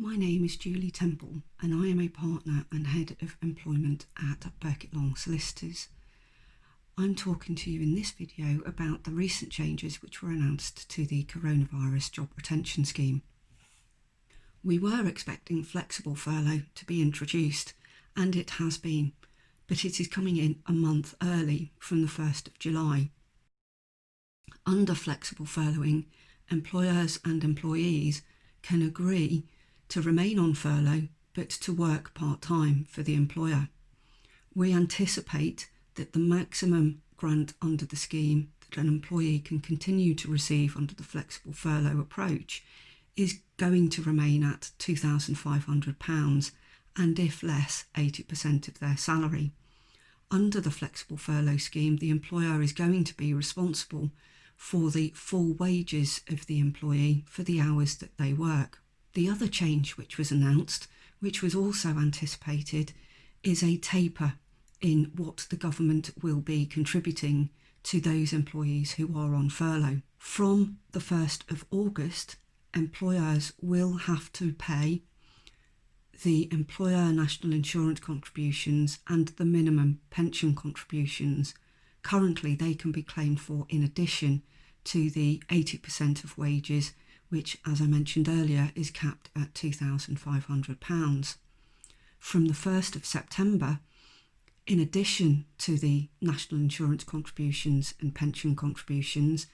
My name is Julie Temple and I am a partner and head of employment at Birkett Long Solicitors. I'm talking to you in this video about the recent changes which were announced to the coronavirus job retention scheme. We were expecting flexible furlough to be introduced, and it has been, but it is coming in a month early from the 1st of July. Under flexible furloughing, employers and employees can agree to remain on furlough but to work part-time for the employer. We anticipate that the maximum grant under the scheme that an employee can continue to receive under the flexible furlough approach is going to remain at £2,500 and, if less, 80% of their salary. Under the flexible furlough scheme, the employer is going to be responsible for the full wages of the employee for the hours that they work. The other change which was announced, which was also anticipated, is a taper in what the government will be contributing to those employees who are on furlough. From the 1st of August, employers will have to pay the employer national insurance contributions and the minimum pension contributions. Currently, they can be claimed for in addition to the 80% of wages, which, as I mentioned earlier, is capped at £2,500. From the 1st of September, in addition to the national insurance contributions and pension contributions,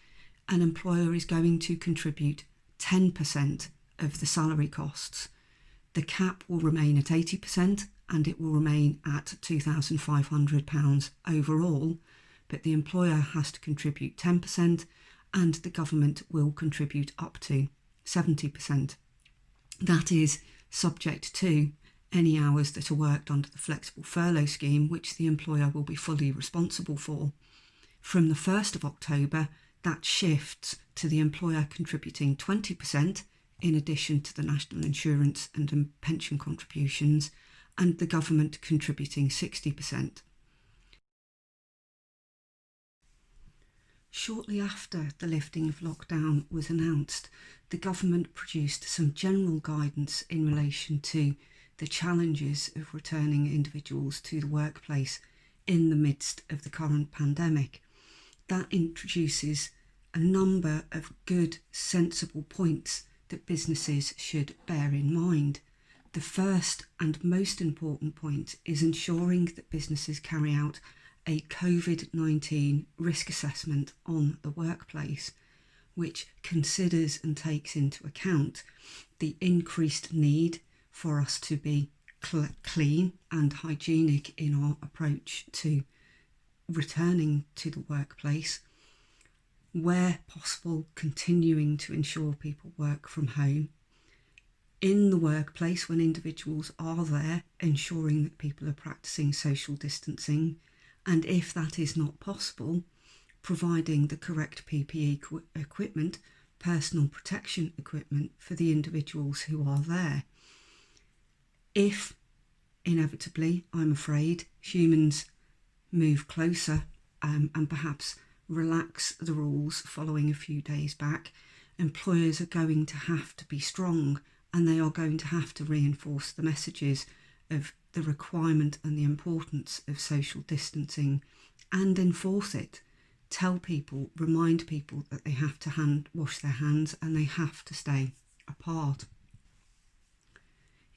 an employer is going to contribute 10% of the salary costs. The cap will remain at 80% and it will remain at £2,500 overall, but the employer has to contribute 10% and the government will contribute up to 70%. That is subject to any hours that are worked under the flexible furlough scheme, which the employer will be fully responsible for. From the 1st of October, that shifts to the employer contributing 20% in addition to the national insurance and pension contributions, and the government contributing 60%. Shortly after the lifting of lockdown was announced, the government produced some general guidance in relation to the challenges of returning individuals to the workplace in the midst of the current pandemic. That introduces a number of good, sensible points that businesses should bear in mind. The first and most important point is ensuring that businesses carry out a COVID-19 risk assessment on the workplace, which considers and takes into account the increased need for us to be clean and hygienic in our approach to returning to the workplace, where possible continuing to ensure people work from home, in the workplace when individuals are there, ensuring that people are practicing social distancing, and if that is not possible, providing the correct PPE equipment, personal protection equipment for the individuals who are there. If, inevitably, I'm afraid, humans move closer and perhaps relax the rules following a few days back, employers are going to have to be strong and they are going to have to reinforce the messages of the requirement and the importance of social distancing and enforce it. Tell people, remind people that they have to wash their hands and they have to stay apart.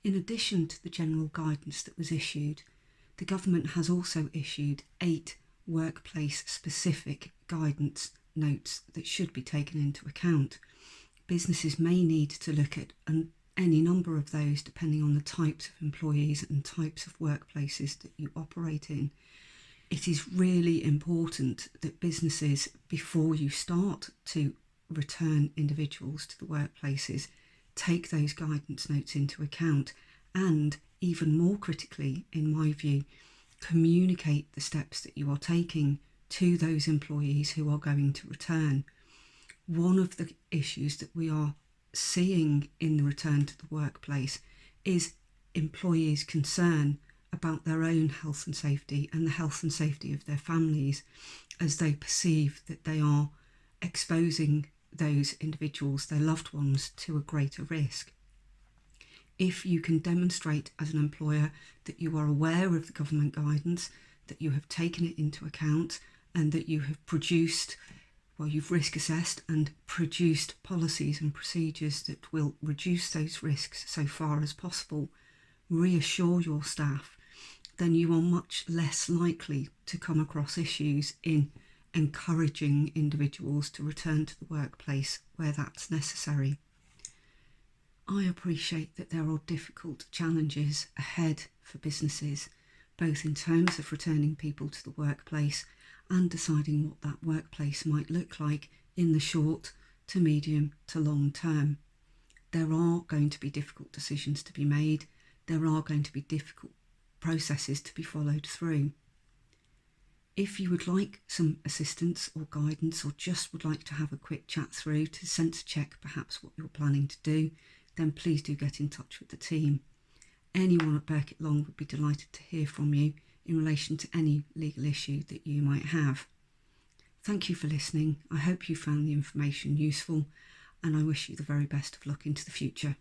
In addition to the general guidance that was issued, the government has also issued 8 workplace-specific guidance notes that should be taken into account. Businesses may need to look at any number of those depending on the types of employees and types of workplaces that you operate in. It is really important that businesses, before you start to return individuals to the workplaces, take those guidance notes into account and, even more critically, in my view, communicate the steps that you are taking to those employees who are going to return. One of the issues that we are seeing in the return to the workplace is employees' concern about their own health and safety and the health and safety of their families, as they perceive that they are exposing those individuals, their loved ones, to a greater risk. If you can demonstrate as an employer that you are aware of the government guidance, that you have taken it into account, and that you have you've risk assessed and produced policies and procedures that will reduce those risks so far as possible, reassure your staff, then you are much less likely to come across issues in encouraging individuals to return to the workplace where that's necessary. I appreciate that there are difficult challenges ahead for businesses, both in terms of returning people to the workplace and deciding what that workplace might look like in the short to medium to long term. There are going to be difficult decisions to be made. There are going to be difficult processes to be followed through. If you would like some assistance or guidance, or just would like to have a quick chat through to sense check perhaps what you're planning to do, then please do get in touch with the team. Anyone at Birkett Long would be delighted to hear from you in relation to any legal issue that you might have. Thank you for listening. I hope you found the information useful, and I wish you the very best of luck into the future.